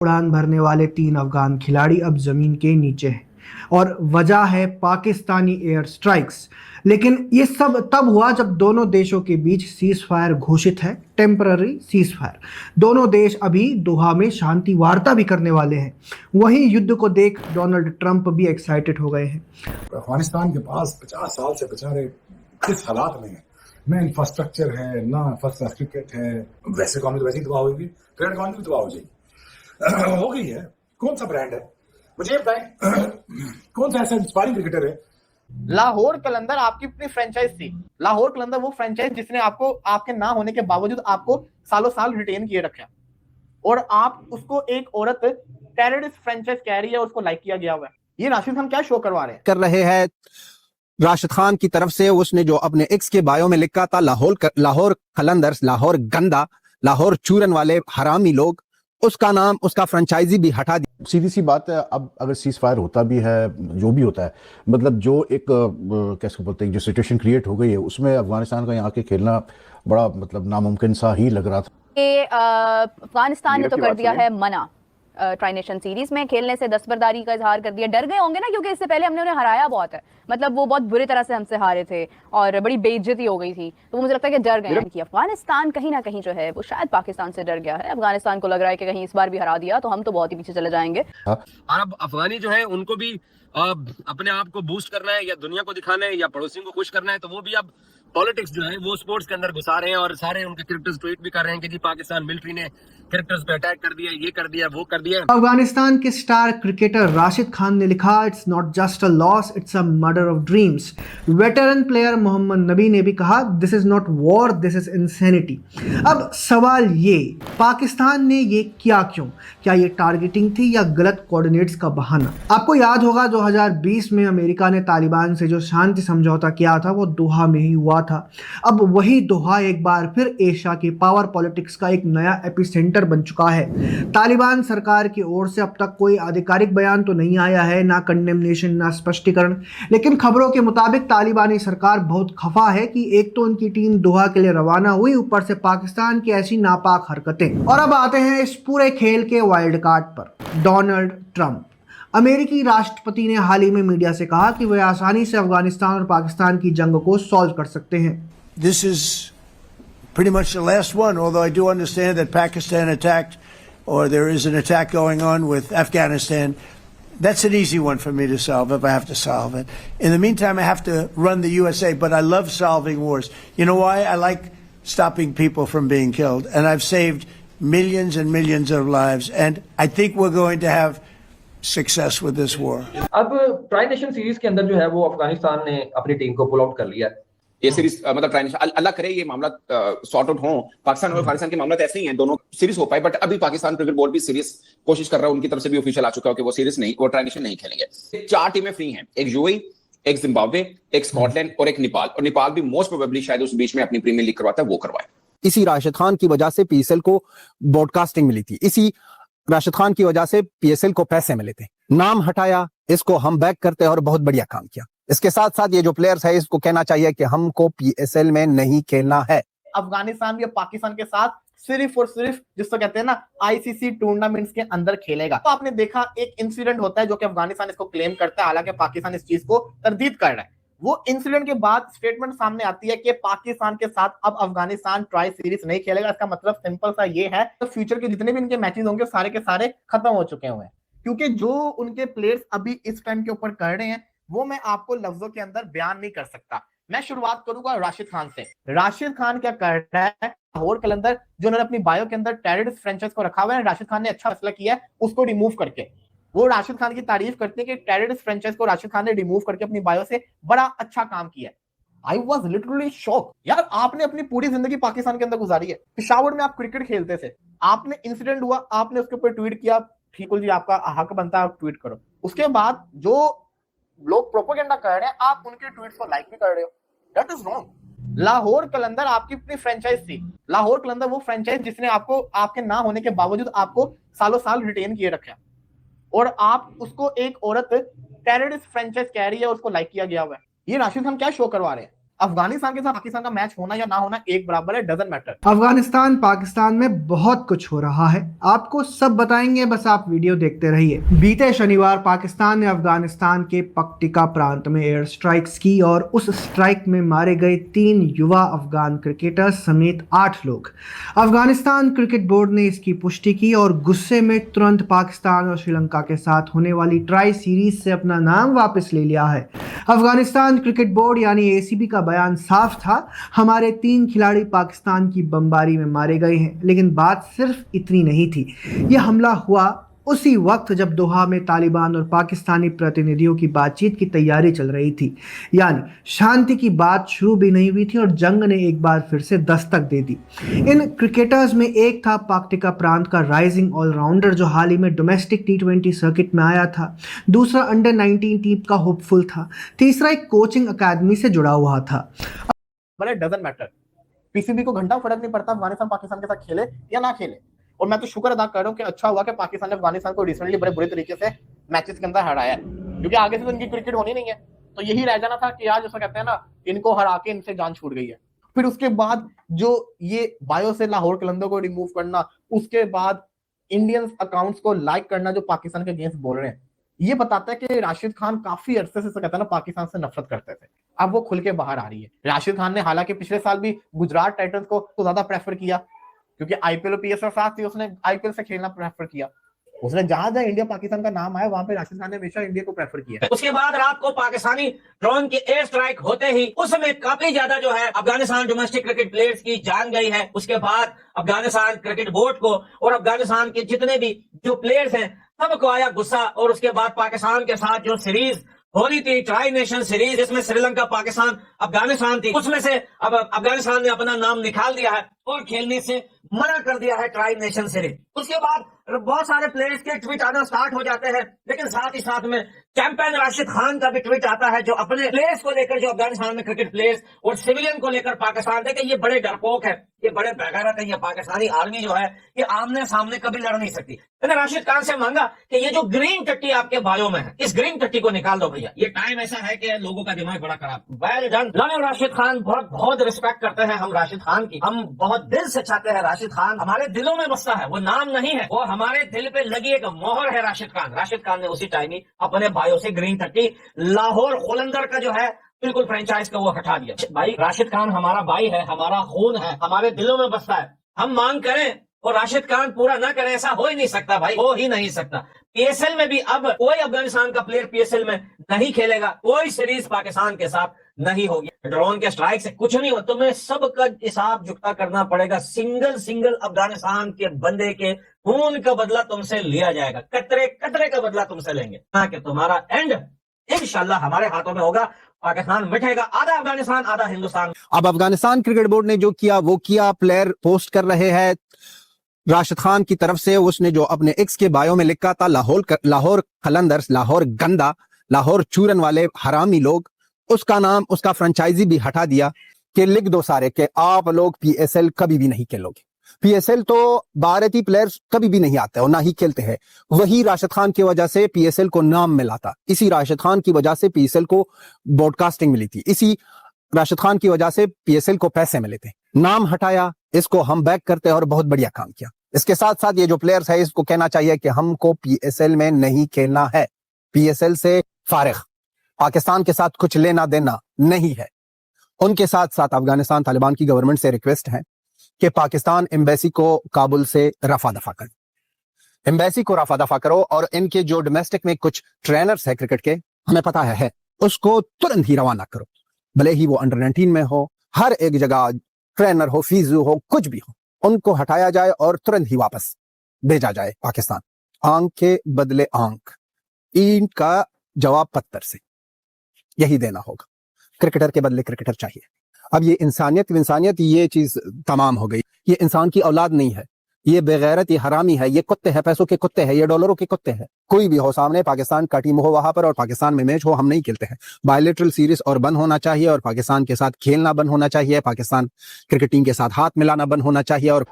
उड़ान भरने वाले 3 अफगान खिलाड़ी अब जमीन के नीचे हैं और वजह है पाकिस्तानी एयर स्ट्राइक्स। लेकिन ये सब तब हुआ जब दोनों देशों के बीच सीज फायर घोषित है, टेम्पररी सीज फायर। दोनों देश अभी दोहा में शांति वार्ता भी करने वाले हैं। वहीं युद्ध को देख डोनाल्ड ट्रंप भी एक्साइटेड हो गए हैं। अफगानिस्तान के पास 50 साल से बेचारे किस हालात में है, ना इंफ्रास्ट्रक्चर है, ना फर्स्ट क्लास क्रिकेट है। वैसे इकॉनमी तो वैसे ही तबाह होगी, फिर इकॉनमी भी तबाह हो जाएगी। हो गई है। कौन सा ब्रांड है मुझे बताएं, कौन सा ऐसा इंस्पायरिंग क्रिकेटर है? लाहौर कलंदर आपकी अपनी फ्रेंचाइज थी। लाहौर कलंदर वो फ्रेंचाइज जिसने आपको आपके ना होने के बावजूद आपको सालों साल रिटेन किए रखा, और आप उसको एक औरत टेररिस्ट फ्रेंचाइज कह रही है, उसको लाइक किया गया हुआ है। ये राशिद खान क्या शो करवा रहे हैं कर रहे हैं। राशिद खान की तरफ से उसने जो अपने एक्स के बायो में लिखा था, लाहौर कलंदर्स, लाहौर गंदा, लाहौर चूरन वाले हरामी लोग, उसका नाम, उसका फ्रेंचाइजी भी हटा दिया। सीधी सी बात है, अब अगर सीज फायर होता भी है, जो भी होता है, मतलब जो एक कैसे बोलते हैं, जो सिचुएशन क्रिएट हो गई है, उसमें अफगानिस्तान का यहाँ के खेलना बड़ा मतलब नामुमकिन सा ही लग रहा था। अफगानिस्तान ने तो कर दिया है मना ट्राई नेशन सीरीज में खेलने से, दस्तबरदारी का इजहार कर दिया। डर गए होंगे ना, क्योंकि इससे पहले हमने उन्हें हराया बहुत है, मतलब वो बहुत बुरी तरह से हमसे हारे थे और बड़ी बेइज्जती हो गई थी, तो मुझे लगता है कि डर गए हैं कि अफगानिस्तान कहीं ना कहीं जो है वो शायद पाकिस्तान से डर गया है। अफगानिस्तान को लग रहा है कि कहीं इस बार भी हरा दिया तो हम तो बहुत ही पीछे चले जाएंगे। अरब अफगानी जो है उनको भी अपने आप को बूस्ट करना है, या दुनिया को दिखाना है, या पड़ोसियों को खुश करना है, तो वो भी अब पॉलिटिक्स जो है वो स्पोर्ट्स के अंदर घुसा रहे हैं, और सारे उनके क्रिकेटर्स ट्वीट भी कर रहे हैं कि जी पाकिस्तान मिलिट्री ने क्रिकेटर्स पे अटैक कर दिया, ये कर दिया, वो कर दिया। अफगानिस्तान के स्टार क्रिकेटर राशिद खान ने लिखा, it's not just a loss, it's a murder of dreams. Veteran player Mohammad Nabi ने भी कहा, this is not war, this is insanity. अब सवाल ये, पाकिस्तान ने ये किया क्यों? क्या ये टारगेटिंग थी या गलत कोऑर्डिनेट्स का बहाना? आपको याद होगा 2020 में अमेरिका ने तालिबान से जो शांति समझौता किया था वो दोहा में ही हुआ था। अब वही दोहा एक बार फिर एशिया की पावर पॉलिटिक्स का एक नया एपिसेंटर बन चुका है। तालिबान सरकार की ओर से अब तक कोई आधिकारिक बयान तो नहीं आया है, ना कंडेमनेशन, ना स्पष्टीकरण, लेकिन खबरों के मुताबिक तालिबानी सरकार बहुत खफा है कि एक तो उनकी टीम दोहा के लिए रवाना हुई, ऊपर से पाकिस्तान की ऐसी नापाक हरकतें। और अब आते हैं इस पूरे खेल के वाइल्ड कार्ड पर, डोनाल्ड ट्रंप। अमेरिकी राष्ट्रपति ने हाल ही में मीडिया से कहा कि वे आसानी से अफगानिस्तान और पाकिस्तान की जंग को सॉल्व कर सकते हैं। This is pretty much the last one, although I do understand that Pakistan attacked, or there is an attack going on with Afghanistan. That's an easy one for me to solve if I have to solve it. In the meantime, I have to run the USA, but I love solving wars. You know why? I like stopping people from being killed, and I've saved millions and millions of lives, and I think we're going to have success with this war. अब tri nation series के अंदर जो है वो अफगानिस्तान ने अपनी team को pull out कर लिया है। ये सीरीज मतलब ट्राई नेशन, अल्लाह करे ये मामला सॉर्ट आउट हो। पाकिस्तान और अफगानिस्तान के मामला तो ऐसे ही हैं, दोनों सीरीज हो पाए, बट अभी पाकिस्तान क्रिकेट बोर्ड भी सीरीज कोशिश कर रहा है, उनकी तरफ से भी ऑफिशियल आ चुका है कि वो सीरीज नहीं, वो ट्राई नेशन नहीं खेलेंगे। 4 टीमें फ्री हैं, एक यूएई, एक जिम्बाब्वे, एक स्कॉटलैंड और एक नेपाल। और नेपाल भी मोस्ट प्रोबेबली शायद उस बीच में अपनी प्रीमियर लीग करवाता है, वो करवाए। इसी राशिद खान की वजह से पीएसएल को ब्रॉडकास्टिंग मिली थी, इसी राशिद खान की वजह से पीएसएल को पैसे मिले थे। नाम हटाया, इसको हम बैक करते हैं और बहुत बढ़िया काम किया। इसके साथ साथ ये जो प्लेयर्स है, इसको कहना चाहिए कि हमको पीएसएल में नहीं खेलना है। अफगानिस्तान भी पाकिस्तान के साथ सिर्फ और सिर्फ जिसको कहते हैं ना आईसीसी टूर्नामेंट्स के अंदर खेलेगा। तो आपने देखा एक इंसिडेंट होता है जो कि अफगानिस्तान इसको क्लेम करता है, हालांकि पाकिस्तान इस चीज को तरदीद कर रहा है। वो इंसिडेंट के बाद स्टेटमेंट सामने आती है कि पाकिस्तान के साथ अब अफगानिस्तान ट्राई सीरीज नहीं खेलेगा। इसका मतलब सिंपल सा ये है, तो फ्यूचर के जितने भी इनके मैचेस होंगे सारे के सारे खत्म हो चुके हुए हैं, क्योंकि जो उनके प्लेयर्स अभी इस टाइम के ऊपर कर रहे हैं वो मैं आपको लफ्जों के अंदर बयान नहीं कर सकता। मैं शुरुआत करूंगा राशिद खान से। राशिद खान क्या कर रहा है, लाहौर कलंदर जो उन्होंने अपनी बायो के अंदर टेररिस्ट फ्रेंचाइज को रखा हुआ है, राशिद खान ने अच्छा फैसला किया है उसको रिमूव करके। वो राशिद खान की तारीफ करते हैं कि टेररिस्ट फ्रेंचाइज को राशिद खान ने रिमूव करके अपनी बायो से बड़ा अच्छा काम किया। I was literally shock. यार आपने अपनी पूरी जिंदगी पाकिस्तान के अंदर गुजारी है, पेशावर में आप क्रिकेट खेलते थे, आपने इंसिडेंट हुआ, आपने उसके ऊपर ट्वीट किया, ठीक है जी आपका हक बनता है आप ट्वीट करो। उसके बाद जो लोग प्रोपेगेंडा कर रहे हैं आप उनके ट्वीट्स को लाइक भी कर रहे हो, दैट इज रॉन्ग। लाहौर कलंदर आपकी अपनी फ्रेंचाइज थी। लाहौर कलंदर वो फ्रेंचाइज जिसने आपको आपके ना होने के बावजूद आपको सालों साल रिटेन किए रखा, और आप उसको एक औरत टेररिस्ट फ्रेंचाइज कह रही है, उसको लाइक किया गया हुआ है। ये राशिद खान क्या शो करवा रहे हैं? अफगानिस्तान के साथ पाकिस्तान का मैच होना या ना होना एक बराबर है, डजंट मैटर। अफगानिस्तान पाकिस्तान में बहुत कुछ हो रहा है, आपको सब बताएंगे, बस आप वीडियो देखते रहिए। बीते शनिवार पाकिस्तान ने अफगानिस्तान के पक्टिका प्रांत में एयर स्ट्राइक्स की और उस स्ट्राइक में मारे गए 3 युवा अफगान क्रिकेटर्स समेत 8 लोग। अफगानिस्तान क्रिकेट बोर्ड ने इसकी पुष्टि की और गुस्से में तुरंत पाकिस्तान और श्रीलंका के साथ होने वाली ट्राई सीरीज से अपना नाम वापस ले लिया है। अफगानिस्तान क्रिकेट बोर्ड यानी ACB का बयान साफ था, हमारे 3 खिलाड़ी पाकिस्तान की बमबारी में मारे गए हैं। लेकिन बात सिर्फ इतनी नहीं थी, यह हमला हुआ उसी वक्त जब दोहा में तालिबान और पाकिस्तानी प्रतिनिधियों की बातचीत की तैयारी चल रही थी, यानी शांति की बात शुरू भी नहीं हुई थी और जंग ने एक बार फिर से दस्तक दे दी। इन क्रिकेटर्स में एक था पक्टिका प्रांत का राइजिंग ऑलराउंडर जो हाल ही में डोमेस्टिक T20 सर्किट में आया था, दूसरा अंडर 19 टीम का होपफुल था, तीसरा एक कोचिंग अकादमी से जुड़ा हुआ था। बट डजंट मैटर, PCB को घंटा फर्क नहीं पड़ता अफगानिस्तान पाकिस्तान के साथ खेले या ना खेले। और मैं तो शुक्र अदा कर रहा हूँ कि अच्छा हुआ कि पाकिस्तान ने अफगानिस्तान को रिसेंटली बड़े बुरे तरीके से मैचेस के अंदर हराया है, क्योंकि आगे से तो इनकी क्रिकेट होनी नहीं है। तो यही रह जाना था कि यार जैसा कहते हैं ना, इनको हरा के इनसे जान छूट गई है। फिर उसके बाद जो ये बायो से लाहौर कलंदर को रिमूव करना, उसके बाद इंडियन अकाउंट्स को लाइक करना जो पाकिस्तान के अगेंस्ट बोल रहे हैं, ये बताता है कि राशिद खान काफी अरसे से कहता है ना पाकिस्तान से नफरत करते थे, अब वो खुल के बाहर आ रही है। राशिद खान ने हालांकि पिछले साल भी गुजरात टाइटंस को तो ज्यादा प्रेफर किया, क्योंकि IPL और PSL साथ थी, उसने IPL से खेलना प्रेफर किया। उसने जहां जहां इंडिया पाकिस्तान का नाम आया वहां पे राशिद खान ने हमेशा इंडिया को प्रेफर किया। उसके बाद रात को पाकिस्तानी ड्रोन के एयर स्ट्राइक होते ही उसमें काफी ज्यादा जो है अफगानिस्तान डोमेस्टिक क्रिकेट प्लेयर्स की जान गई है। उसके बाद अफगानिस्तान क्रिकेट बोर्ड को और अफगानिस्तान के जितने भी जो प्लेयर्स हैं सबको आया गुस्सा। और उसके बाद पाकिस्तान के साथ जो सीरीज होनी थी, ट्राई नेशन सीरीज, जिसमें श्रीलंका, पाकिस्तान, अफगानिस्तान थी, उसमें से अब अफगानिस्तान ने अपना नाम निकाल दिया है और खेलने से मना कर दिया है ट्राई नेशन सीरीज। उसके बाद बहुत सारे प्लेयर्स के ट्वीट आना स्टार्ट हो जाते हैं, लेकिन साथ ही साथ में चैंपियन राशिद खान का भी ट्वीट आता है जो अपने प्लेयर्स को लेकर, जो अफगानिस्तान में क्रिकेट प्लेयर्स और सिविलियन को लेकर पाकिस्तान देखे ये बड़े डरपोक है, ये बड़े बेगैरत है, ये पाकिस्तानी आर्मी जो है ये आमने सामने कभी लड़ नहीं सकती। मैंने राशिद खान से मांगा कि ये जो ग्रीन टट्टी आपके बायों में है, इस ग्रीन टट्टी को निकाल दो भैया, ये टाइम ऐसा है कि लोगों का दिमाग बड़ा खराब। Well done. राशिद खान बहुत रिस्पेक्ट करते हैं हम राशिद खान की, हम बहुत दिल से चाहते हैं राशिद खान हमारे दिलों में बसता है, वो नाम नहीं है, वो हमारे दिल पे लगी एक मोहर है राशिद खान। राशिद खान ने उसी टाइम ही अपने बायों से ग्रीन टट्टी लाहौर कलंदर का जो है बिल्कुल फ्रेंचाइज का वो हटा दिया। भाई राशिद खान हमारा भाई है, हमारा खून है, हमारे दिलों में बसता है। हम मांग करें और राशिद खान पूरा ना करे, ऐसा हो ही नहीं सकता भाई, हो ही नहीं सकता। PSL में भी अब कोई अफगानिस्तान का प्लेयर PSL में नहीं खेलेगा, कोई सीरीज पाकिस्तान के साथ नहीं होगी। ड्रोन के स्ट्राइक से कुछ नहीं हो, तुम्हें सबका हिसाब चुकता करना पड़ेगा। सिंगल अफगानिस्तान के बंदे के खून का बदला तुमसे लिया जाएगा, कतरे कतरे का बदला तुमसे लेंगे, ताकि तुम्हारा एंड इंशाल्लाह हमारे हाथों में होगा। पाकिस्तान मिटेगा, आधा अफगानिस्तान आधा हिंदुस्तान। अब अफगानिस्तान क्रिकेट बोर्ड ने जो किया वो किया, प्लेयर पोस्ट कर रहे हैं राशिद खान की तरफ से। उसने जो अपने एक्स के बायो में लिखा था लाहौर कलंदर्स, लाहौर गंदा, लाहौर चूरन वाले हरामी लोग, उसका नाम, उसका फ्रेंचाइजी भी हटा दिया कि लिख दो सारे कि आप लोग PSL कभी भी नहीं खेलोगे। PSL तो भारतीय प्लेयर्स कभी भी नहीं आते और ना ही खेलते हैं। वही राशिद खान की वजह से PSL को नाम मिला था, इसी राशिद खान की वजह से PSL को ब्रॉडकास्टिंग मिली थी, इसी राशिद खान की वजह से PSL को पैसे मिले थे। नाम हटाया, इसको हम बैक करते हैं और बहुत बढ़िया काम किया। इसके साथ साथ ये जो प्लेयर्स है इसको कहना चाहिए कि हमको PSL में नहीं खेलना है, PSL से फारिग, पाकिस्तान के साथ कुछ लेना देना नहीं है। उनके साथ साथ अफगानिस्तान तालिबान की गवर्नमेंट से रिक्वेस्ट है कि पाकिस्तान एम्बेसी को काबुल से रफा दफा करो, एम्बेसी को रफा दफा करो और इनके जो डोमेस्टिक में कुछ ट्रेनर्स है क्रिकेट के, हमें पता है, उसको तुरंत ही रवाना करो, भले ही वो अंडर 19 में हो, हर एक जगह ट्रेनर हो, फिजियो हो, कुछ भी हो, उनको हटाया जाए और तुरंत ही वापस भेजा जाए पाकिस्तान। आंख के बदले आंख, इनका जवाब पत्थर से यही देना होगा। क्रिकेटर के बदले क्रिकेटर चाहिए। अब ये इंसानियत ये चीज तमाम हो गई। ये इंसान की औलाद नहीं है, ये बेगैरत, ये हरामी है, ये कुत्ते हैं, पैसों के कुत्ते हैं, ये डॉलरों के कुत्ते हैं। कोई भी हो सामने, पाकिस्तान का टीम हो वहां पर और पाकिस्तान में मैच हो, हम नहीं खेलते हैं। बायलैटरल सीरीज और बंद होना चाहिए और पाकिस्तान के साथ खेलना बंद होना चाहिए, पाकिस्तान क्रिकेट टीम के साथ हाथ मिलाना बंद होना चाहिए। और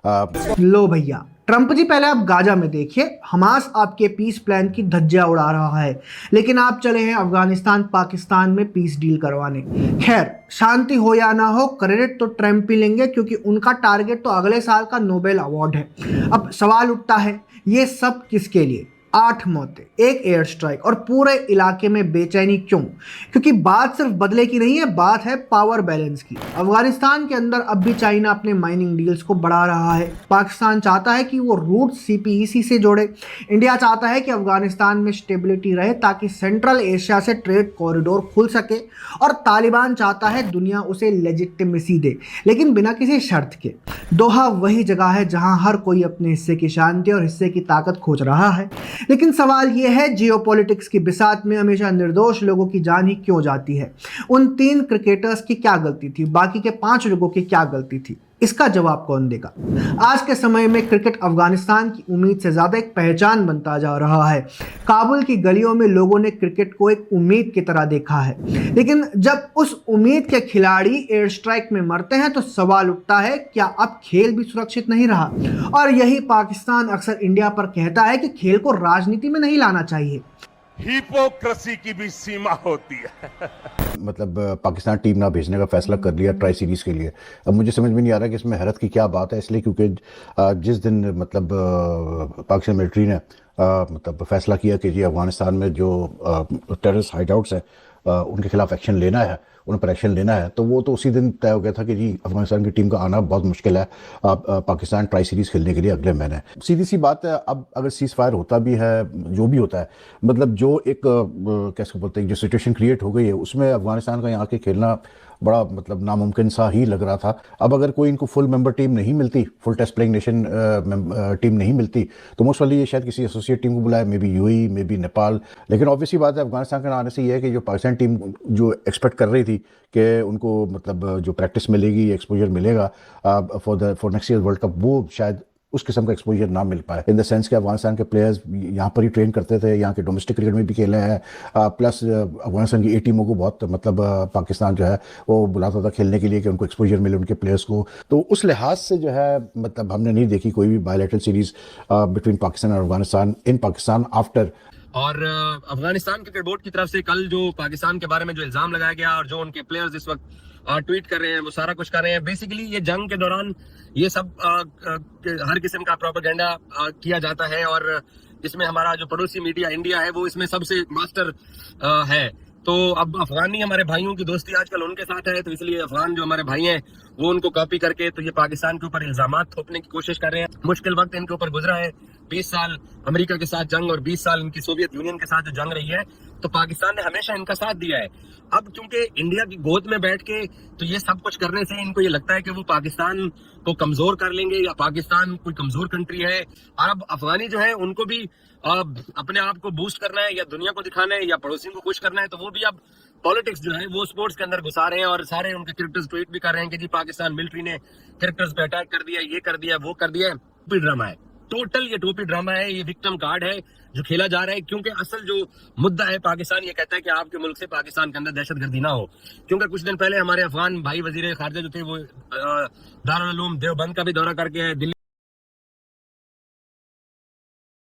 लो भैया, ट्रंप जी पहले आप गाजा में देखिए, हमास आपके पीस प्लान की धज्जियां उड़ा रहा है, लेकिन आप चले हैं अफगानिस्तान पाकिस्तान में पीस डील करवाने। खैर, शांति हो या ना हो, क्रेडिट तो ट्रंप ही लेंगे क्योंकि उनका टारगेट तो अगले साल का नोबेल अवार्ड है। अब सवाल उठता है, ये सब किसके लिए? 8 मौतें, एक एयर स्ट्राइक और पूरे इलाके में बेचैनी क्यों? क्योंकि बात सिर्फ बदले की नहीं है, बात है पावर बैलेंस की। अफगानिस्तान के अंदर अब भी चाइना अपने माइनिंग डील्स को बढ़ा रहा है। पाकिस्तान चाहता है कि वो रूट CPEC से जोड़े। इंडिया चाहता है कि अफगानिस्तान में स्टेबिलिटी रहे ताकि सेंट्रल एशिया से ट्रेड कॉरिडोर खुल सके, और तालिबान चाहता है दुनिया उसे लेजिटिमेसी दे, लेकिन बिना किसी शर्त के। दोहा वही जगह है जहां हर कोई अपने हिस्से की शांति और हिस्से की ताकत खोज रहा है। लेकिन सवाल यह है, जियोपॉलिटिक्स की बिसात में हमेशा निर्दोष लोगों की जान ही क्यों जाती है? उन 3 क्रिकेटर्स की क्या गलती थी? बाकी के 5 लोगों की क्या गलती थी? इसका जवाब कौन देगा? आज के समय में क्रिकेट अफगानिस्तान की उम्मीद से ज्यादा एक पहचान बनता जा रहा है। काबुल की गलियों में लोगों ने क्रिकेट को एक उम्मीद की तरह देखा है, लेकिन जब उस उम्मीद के खिलाड़ी एयर स्ट्राइक में मरते हैं तो सवाल उठता है, क्या अब खेल भी सुरक्षित नहीं रहा? और यही पाकिस्तान अक्सर इंडिया पर कहता है कि खेल को राजनीति में नहीं लाना चाहिए। हिपोक्रेसी की भी सीमा होती है। मतलब पाकिस्तान टीम ना भेजने का फैसला कर लिया ट्राई सीरीज़ के लिए। अब मुझे समझ में नहीं आ रहा कि इसमें हैरत की क्या बात है, इसलिए क्योंकि जिस दिन मतलब पाकिस्तान मिलिट्री ने मतलब फैसला किया कि जी अफगानिस्तान में जो टेररिस्ट हाइडआउट्स हैं उनके खिलाफ एक्शन लेना है, उन पर एक्शन लेना है, तो वो तो उसी दिन तय हो गया था कि जी अफगानिस्तान की टीम का आना बहुत मुश्किल है पाकिस्तान ट्राई सीरीज़ खेलने के लिए अगले महीने। सीधी सी बात है, अब अगर सीज़ फायर होता भी है, जो भी होता है, मतलब जो एक कैसे बोलते हैं जो सिचुएशन क्रिएट हो गई है उसमें अफगानिस्तान का यहाँ के खेलना बड़ा मतलब नामुमकिन सा ही लग रहा था। अब अगर कोई इनको फुल मेंबर टीम नहीं मिलती, full test playing nation team नहीं मिलती, तो मोस्ट वाली ये शायद किसी एसोसिएट टीम को बुलाए, may be UAE, may be Nepal. लेकिन ऑब्वियसली बात है अफगानिस्तान के आने से ये है कि जो पाकिस्तान टीम जो एक्सपेक्ट कर रही थी कि उनको मतलब जो प्रैक्टिस मिलेगी, एक्सपोजर मिलेगा for next year world cup, वो शायद उस किस्म का एक्सपोजर ना मिल पाए। इन द सेंस कि अफगानिस्तान के प्लेयर्स यहाँ पर ही ट्रेन करते थे, यहाँ के डोमेस्टिक क्रिकेट में भी खेले हैं, प्लस अफगानिस्तान की A टीमों को बहुत मतलब पाकिस्तान जो है वो बुलाता था खेलने के लिए कि उनको एक्सपोजर मिले उनके प्लेयर्स को। तो उस लिहाज से जो है मतलब हमने नहीं देखी कोई भी बायलैटरल सीरीज बिटवीन पाकिस्तान और अफगानिस्तान इन पाकिस्तान आफ्टर। और अफगानिस्तान क्रिकेट बोर्ड की तरफ से कल जो पाकिस्तान के बारे में जो इल्जाम लगाया गया और जो उनके प्लेयर्स इस वक्त ट्वीट कर रहे हैं, वो सारा कुछ कर रहे हैं। बेसिकली ये जंग के दौरान ये सब हर किस्म का प्रोपेगेंडा किया जाता है, और इसमें हमारा जो पड़ोसी मीडिया इंडिया है वो इसमें सबसे मास्टर है। तो अब अफगानी हमारे भाइयों की दोस्ती आजकल उनके साथ है, तो इसलिए अफगान जो हमारे भाई हैं वो उनको कॉपी करके तो ये पाकिस्तान के ऊपर इल्जामात थोपने की कोशिश कर रहे हैं। मुश्किल वक्त इनके ऊपर गुजरा है, 20 साल अमेरिका के साथ जंग और 20 साल इनकी सोवियत यूनियन के साथ जो जंग रही है, तो पाकिस्तान ने हमेशा इनका साथ दिया है। अब क्योंकि इंडिया की गोद में बैठ के तो ये सब कुछ करने से इनको ये लगता है कि वो पाकिस्तान को कमजोर कर लेंगे या पाकिस्तान कोई कमजोर कंट्री है। और अब अफगानी जो है उनको भी अपने आप को बूस्ट करना है या दुनिया को दिखाना है या पड़ोसियों को खुश करना है, तो वो भी अब पॉलिटिक्स जो है वो स्पोर्ट्स के अंदर घुसा रहे हैं, और सारे उनके क्रिकेटर्स ट्वीट भी कर रहे हैं कि जी पाकिस्तान मिलिट्री ने क्रिकेटर्स पे अटैक कर दिया, ये कर दिया, वो कर दिया। टोपी ड्रामा है, टोटल ये टोपी ड्रामा है, ये विक्टिम कार्ड है जो खेला जा रहा है। क्योंकि असल जो मुद्दा है, पाकिस्तान ये कहता है कि आपके मुल्क से पाकिस्तान के अंदर दहशतगर्दी ना हो। क्योंकि कुछ दिन पहले हमारे अफगान भाई वजीर खारजा जो थे वो दारुल उलूम देवबंद का भी दौरा करके दिल्ली